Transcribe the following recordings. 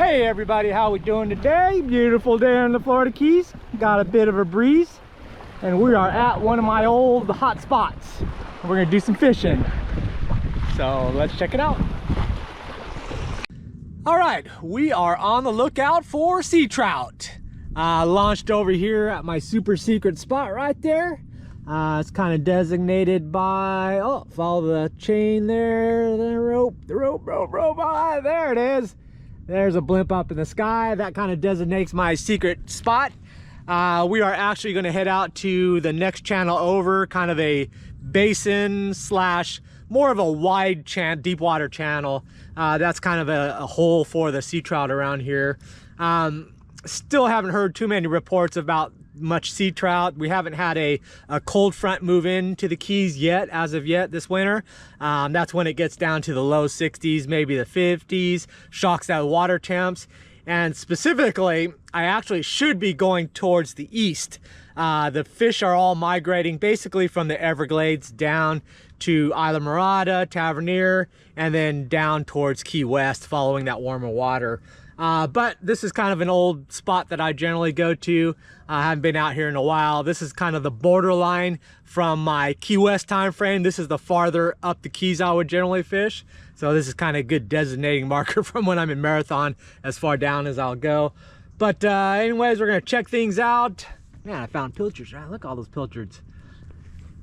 Hey everybody, how we doing today? Beautiful day in the Florida Keys. Got a bit of a breeze and we are at one of my old hot spots. We're gonna do some fishing. So let's check it out. All right, we are on the lookout for sea trout. Launched over here at my super secret spot right there. It's kind of designated by, oh, follow the chain there, the rope, there it is. There's a blimp up in the sky. That kind of designates my secret spot. We are actually going to head out to the next channel over, kind of a basin slash more of a wide deep water channel. That's kind of a hole for the sea trout around here. Still haven't heard too many reports about much sea trout. We haven't had a cold front move into the Keys yet, as of yet this winter. That's when it gets down to the low 60s, maybe the 50s, shocks out water temps. And specifically, I actually should be going towards the east. The fish are all migrating basically from the Everglades down to Isla Mirada, Tavernier, and then down towards Key West following that warmer water. But this is kind of an old spot that I generally go to. I haven't been out here in a while. This is kind of the borderline from my Key West time frame. This is the farther up the Keys I would generally fish. So this is kind of a good designating marker from when I'm in Marathon, as far down as I'll go. But anyways, we're gonna check things out. Man, I found pilchards, right? Look at all those pilchards.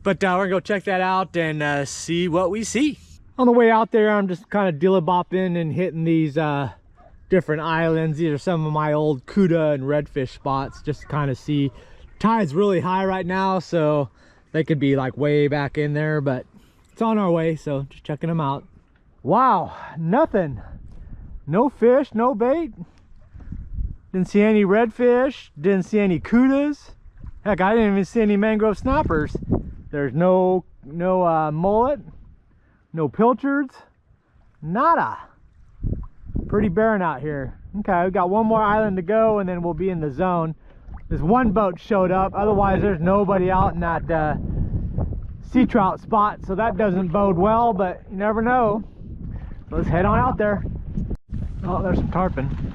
But we're gonna go check that out and see what we see. On the way out there, I'm just kind of dilly-bopping and hitting these different islands. These are some of my old Cuda and redfish spots, just to kind of see. Tide's really high right now, so they could be like way back in there, but it's on our way, so just checking them out. Wow, nothing. No fish, no bait. Didn't see any redfish, didn't see any Cudas. Heck, I didn't even see any mangrove snappers. There's no mullet, no pilchards, nada. Pretty barren out here. Okay, we got one more island to go and then we'll be in the zone. This one boat showed up, otherwise there's nobody out in that sea trout spot, so that doesn't bode well, but you never know. So let's head on out there. Oh, there's some tarpon.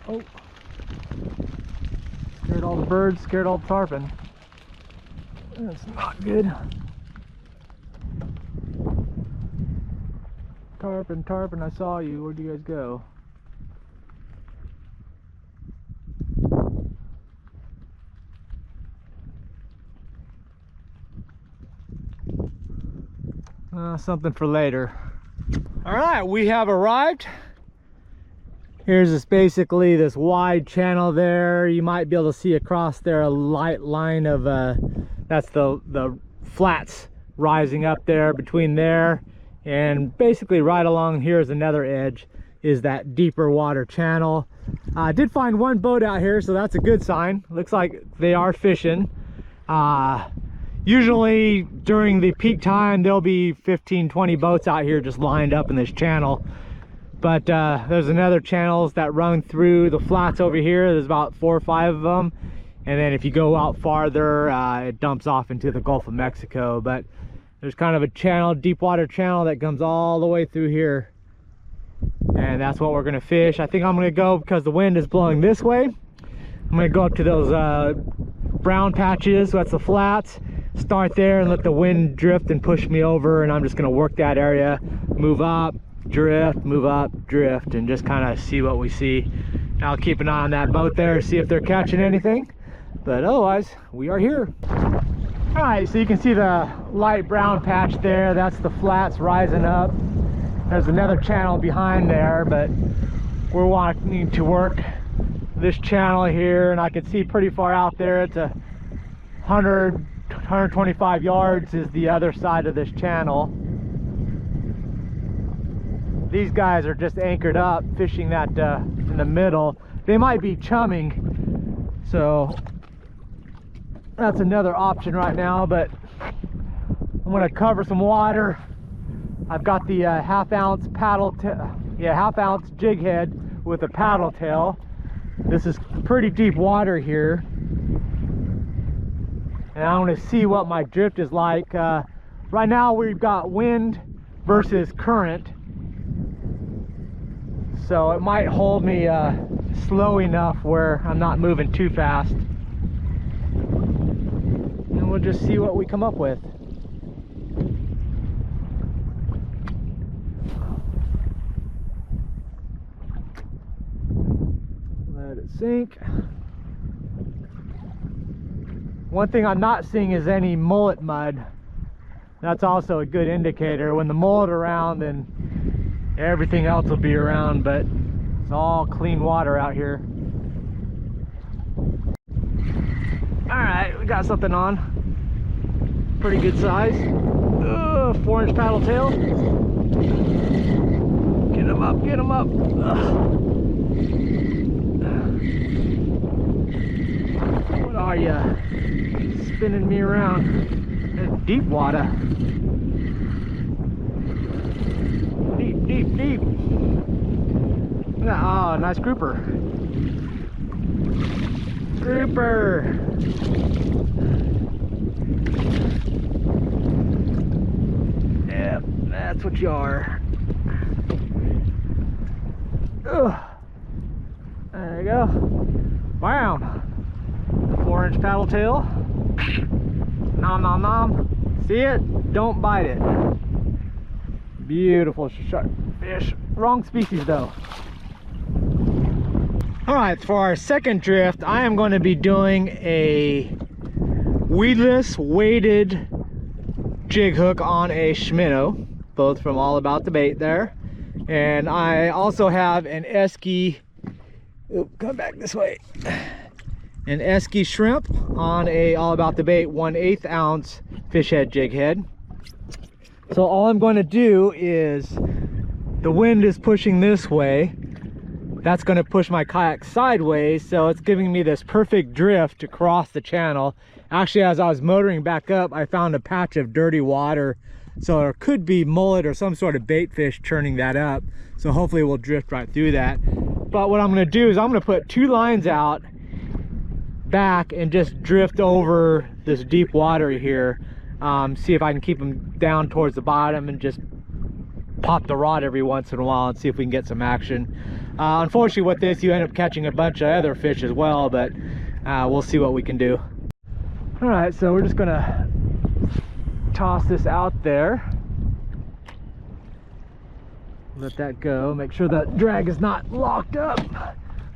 Oh, scared all the birds, scared all the tarpon. That's not good. Tarpon, I saw you. Where'd you guys go? Something for later. All right, we have arrived. Here's basically this wide channel there. You might be able to see across there a light line of that's the flats rising up there between there. And basically right along here is another edge, is that deeper water channel. I did find one boat out here, so that's a good sign. Looks like they are fishing. Usually during the peak time, there'll be 15-20 boats out here just lined up in this channel. But there's another channels that run through the flats over here. There's about 4 or 5 of them. And then if you go out farther, it dumps off into the Gulf of Mexico. But there's kind of a channel, deep water channel that comes all the way through here. And that's what we're gonna fish. I think I'm gonna go, because the wind is blowing this way, I'm gonna go up to those brown patches, so that's the flats, start there and let the wind drift and push me over, and I'm just gonna work that area, move up, drift, move up, drift, and just kind of see what we see. I'll keep an eye on that boat there, see if they're catching anything, but otherwise we are here. All right, so you can see the light brown patch there. That's the flats rising up. There's another channel behind there, but we're wanting to work this channel here, and I can see pretty far out there. It's 125 yards is the other side of this channel. These guys are just anchored up, fishing that in the middle. They might be chumming, so that's another option right now, but I'm gonna cover some water. I've got the half-ounce half-ounce jig head with a paddle tail. This is pretty deep water here, and I want to see what my drift is like. Right now we've got wind versus current. So it might hold me slow enough where I'm not moving too fast. And we'll just see what we come up with. Let it sink. One thing I'm not seeing is any mullet mud. That's also a good indicator. When the mullet around, then everything else will be around, but it's all clean water out here. All right, we got something on. Pretty good size. 4-inch paddle tail. Get him up, get him up. What are you? Spinning me around. It's deep water. Deep, deep, deep. Oh, nice grouper. Grouper. Yep, that's what you are. Ugh. There you go. Bam. 4-inch paddle tail. Nom nom nom. See it? Don't bite it. Beautiful shark fish. Wrong species though. Alright, for our second drift, I am going to be doing a weedless weighted jig hook on a Shimano, both from All About the Bait there. And I also have an Esky, come back this way, an Esky shrimp on a All About the Bait 1/8 ounce fish head jig head. So all I'm going to do is, the wind is pushing this way, that's going to push my kayak sideways, so it's giving me this perfect drift to cross the channel. Actually, as I was motoring back up, I found a patch of dirty water, so there could be mullet or some sort of bait fish churning that up, so hopefully we'll drift right through that. But what I'm going to do is I'm going to put 2 lines out back and just drift over this deep water here, see if I can keep them down towards the bottom and just pop the rod every once in a while and see if we can get some action. Unfortunately with this you end up catching a bunch of other fish as well, but we'll see what we can do. All right, so we're just gonna toss this out there, let that go, make sure that drag is not locked up.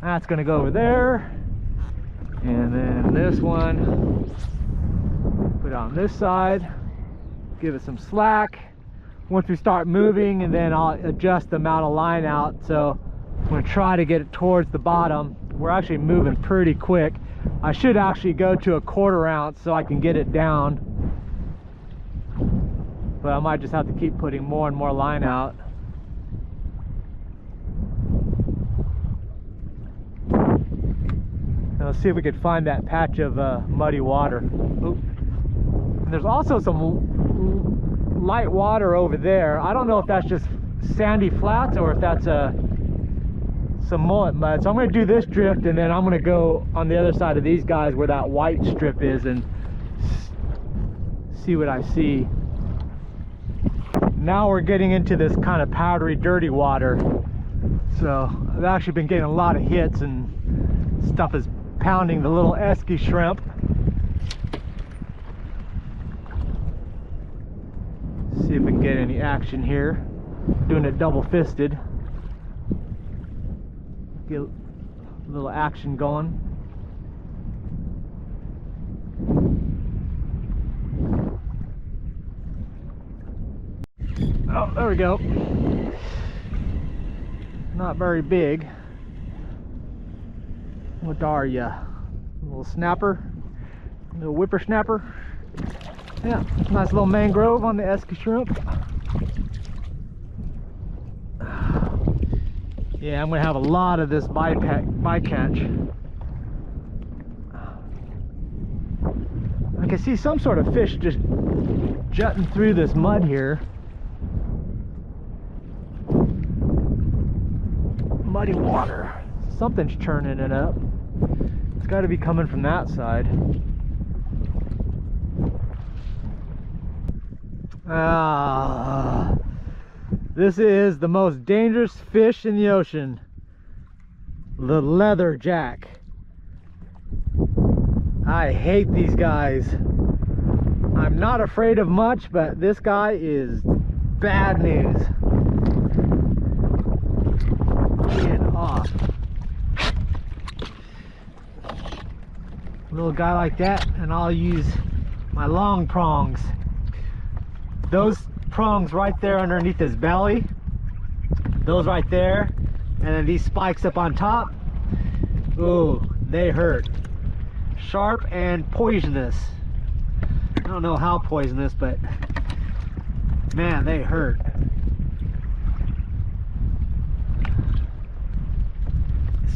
That's gonna go over there, and then this one put on this side, give it some slack. Once we start moving, and then I'll adjust the amount of line out. So I'm going to try to get it towards the bottom. We're actually moving pretty quick. I should actually go to a 1/4 ounce so I can get it down, but I might just have to keep putting more and more line out. Now let's see if we can find that patch of muddy water. Oop. And there's also some light water over there. I don't know if that's just sandy flats or if that's some mullet mud. So I'm going to do this drift, and then I'm going to go on the other side of these guys where that white strip is and see what I see. Now we're getting into this kind of powdery, dirty water. So I've actually been getting a lot of hits, and stuff is pounding the little Esky shrimp. See if we can get any action here. Doing it double fisted. Get a little action going. Oh, there we go. Not very big. What are ya? A little snapper? A little whippersnapper? Yeah, nice little mangrove on the Esky shrimp. Yeah, I'm gonna have a lot of this bycatch. I can see some sort of fish just jutting through this mud here. Muddy water. Something's churning it up. It's got to be coming from that side. This is the most dangerous fish in the ocean. The leather jack. I hate these guys. I'm not afraid of much, but this guy is bad news. Get off. Little guy like that, and I'll use my long prongs. Those prongs right there underneath his belly, those right there, and then these spikes up on top. Ooh, they hurt. Sharp and poisonous. I don't know how poisonous, but man, they hurt.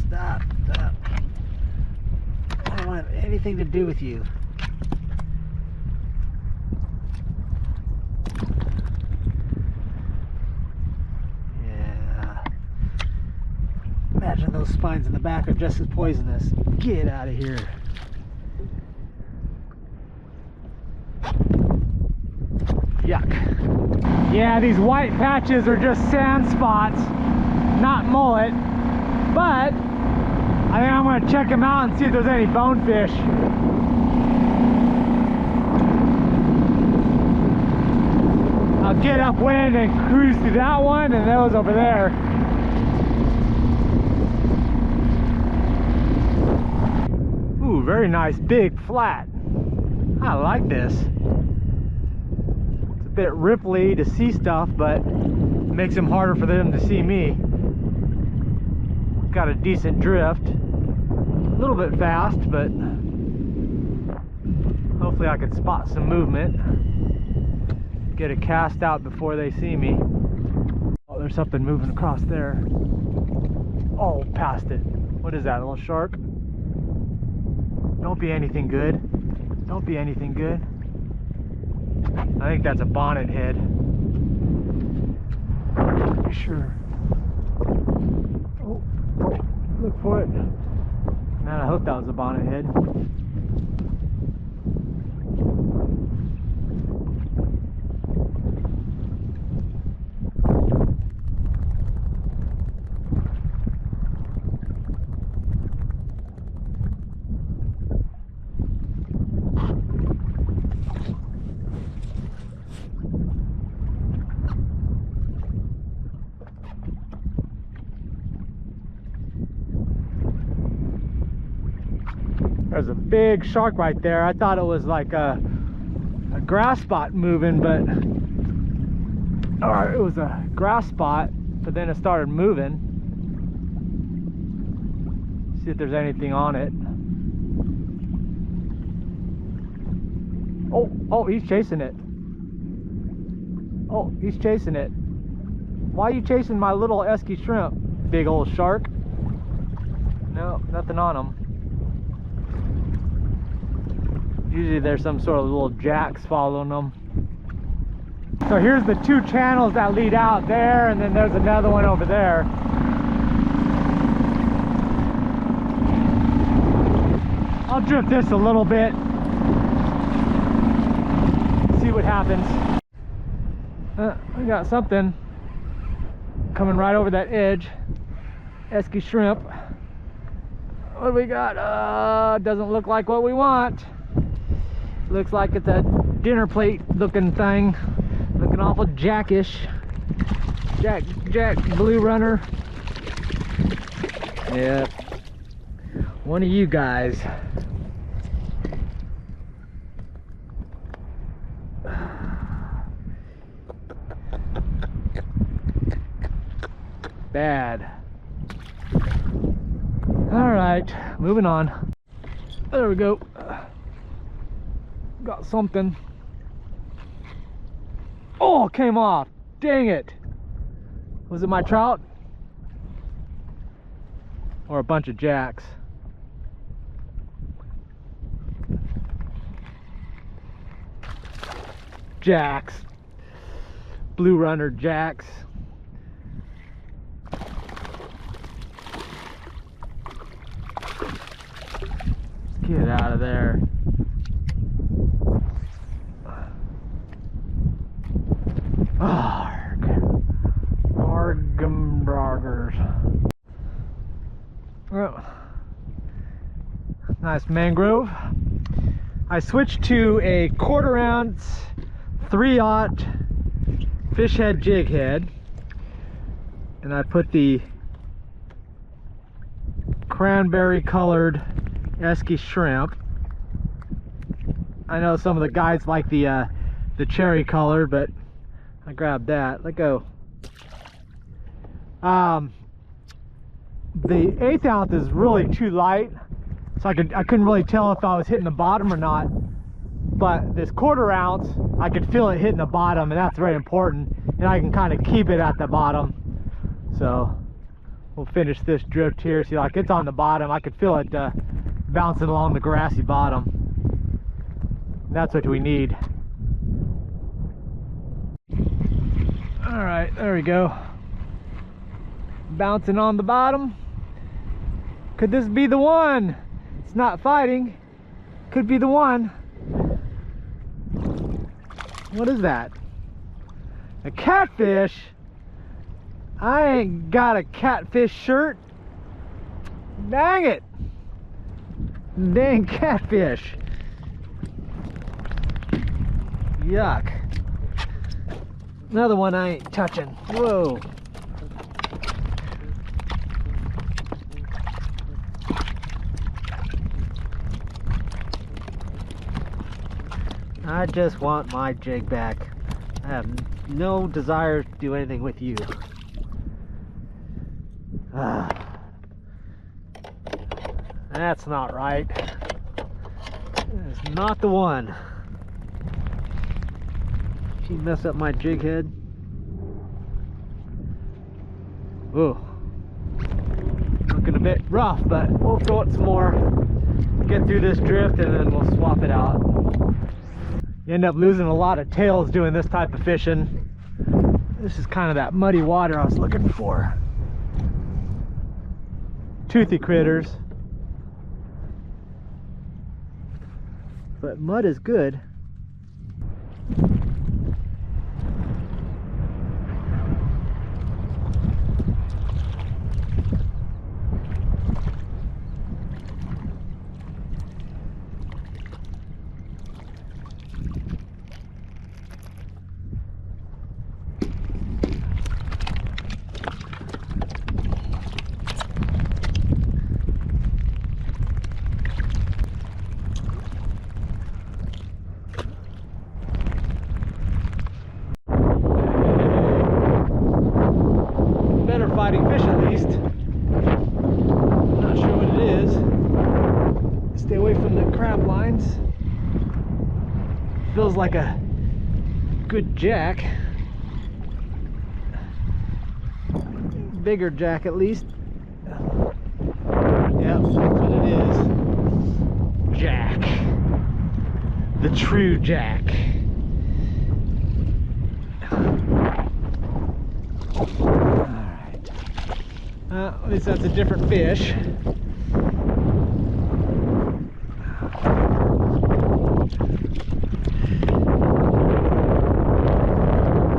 Stop, stop. I don't want anything to do with you. Yeah. Imagine those spines in the back are just as poisonous. Get out of here. Yuck. Yeah, these white patches are just sand spots, not mullet. But I think I'm going to check them out and see if there's any bonefish. I'll get upwind and cruise through that one and those over there. Ooh, very nice big flat. I like this. It's a bit ripply to see stuff, but it makes them harder for them to see me. Got a decent drift. A little bit fast, but hopefully I can spot some movement. Get a cast out before they see me. Oh, there's something moving across there. Oh, past it. What is that, a little shark? Don't be anything good. Don't be anything good. I think that's a bonnet head. Pretty sure. Oh, look for it. Man, I hope that was a bonnet head. There's a big shark right there. I thought it was like a grass spot moving, but or it was a grass spot, but then it started moving. See if there's anything on it. Oh, he's chasing it. Oh, he's chasing it. Why are you chasing my little Esky shrimp, big old shark? No, nothing on him. Usually there's some sort of little jacks following them. So here's the two channels that lead out there, and then there's another one over there. I'll drift this a little bit. See what happens. I got something coming right over that edge. Esky shrimp. What do we got? Doesn't look like what we want. Looks like it's a dinner plate looking thing. Looking awful jackish. Jack blue runner. Yep. One of you guys. Bad. Alright, moving on. There we go. Got something. Oh, it came off. Dang it. Was it my trout? Or a bunch of jacks? Jacks. Blue runner jacks. Get out of there. Oh. Nice mangrove. I switched to a 1/4 ounce 3/0 fish head jig head, and I put the cranberry colored Esky shrimp. I know some of the guys like the cherry color, but I grabbed that. Let go. The 1/8 ounce is really too light, so I couldn't really tell if I was hitting the bottom or not. But this 1/4 ounce, I could feel it hitting the bottom, and that's very important. And I can kind of keep it at the bottom. So we'll finish this drift here. See, like it's on the bottom. I could feel it bouncing along the grassy bottom. That's what we need. All right, there we go. Bouncing on the bottom. Could this be the one? It's not fighting. Could be the one. What is that? A catfish? I ain't got a catfish shirt. Dang it. Dang catfish. Yuck. Another one I ain't touching. Whoa. I just want my jig back. I have no desire to do anything with you. That's not right. It's not the one. She messed up my jig head. Ooh. Looking a bit rough, but we'll throw it some more. Get through this drift and then we'll swap it out. You end up losing a lot of tails doing this type of fishing. This is kind of that muddy water I was looking for. Toothy critters. But mud is good. Fighting fish at least. Not sure what it is. Stay away from the crab lines. Feels like a good jack. Bigger jack at least. Yep, that's what it is. Jack. The true jack. At least that's a different fish.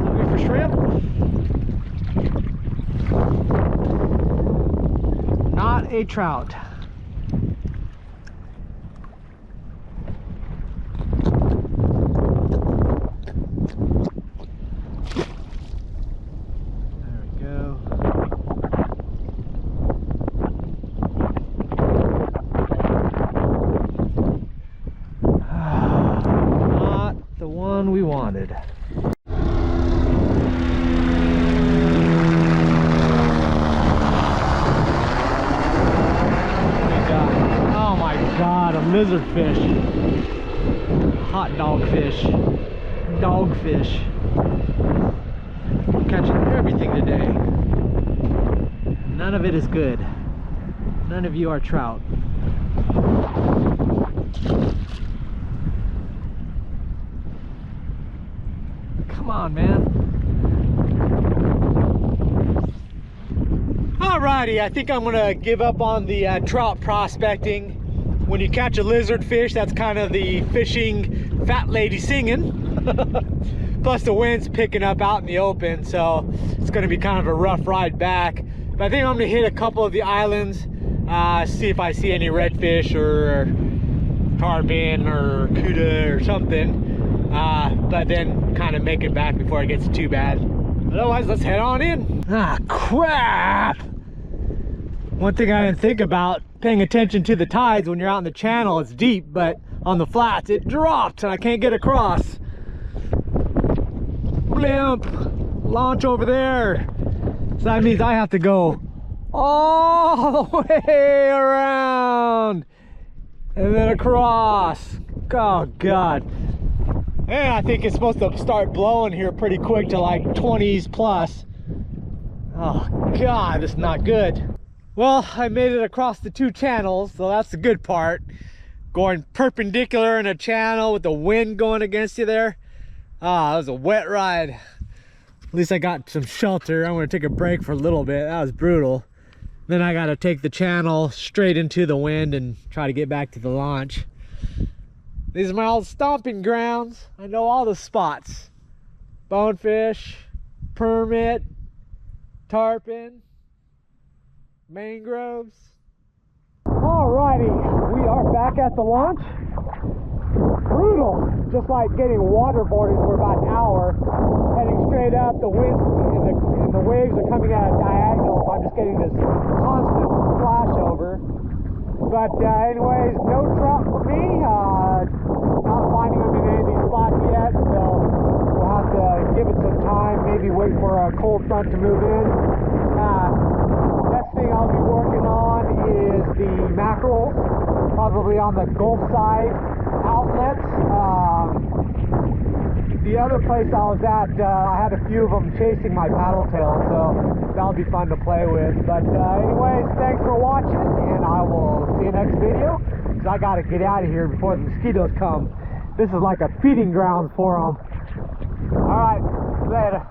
Looking for shrimp? Not a trout. We wanted. Oh my god, a lizardfish. Hot dogfish. Dogfish. We're catching everything today. None of it is good. None of you are trout. Come on, man. Alrighty, I think I'm gonna give up on the trout prospecting. When you catch a lizardfish, that's kind of the fishing fat lady singing. Plus the wind's picking up out in the open, so it's gonna be kind of a rough ride back. But I think I'm gonna hit a couple of the islands see if I see any redfish or tarpon or cuda or something, but then kind of make it back before it gets too bad. Otherwise, let's head on in. Ah, crap! One thing I didn't think about, paying attention to the tides when you're out in the channel, it's deep, but on the flats it dropped and I can't get across. Blimp! Launch over there. So that means I have to go all the way around and then across. Oh God. And I think it's supposed to start blowing here pretty quick to like 20s plus. Oh God, this is not good. Well, I made it across the two channels, so that's the good part. Going perpendicular in a channel with the wind going against you there. Ah, that was a wet ride. At least I got some shelter. I'm gonna take a break for a little bit. That was brutal. Then I gotta take the channel straight into the wind and try to get back to the launch. These are my old stomping grounds. I know all the spots. Bonefish, permit, tarpon, mangroves. Alrighty, we are back at the launch. Brutal, just like getting waterboarded for about an hour, heading straight up. The wind and the waves are coming at a diagonal, so I'm just getting this constant splash over. But anyways, no trout for me. Not finding them in any of these spots yet, so we'll have to give it some time. Maybe wait for a cold front to move in. Next thing I'll be working on is the mackerel, probably on the Gulf side outlets. The other place I was at, I had a few of them chasing my paddle tail, so that'll be fun to play with. But anyways, thanks for watching, and I will see you next video, because I gotta get out of here before the mosquitoes come. This is like a feeding ground for them. Alright, later.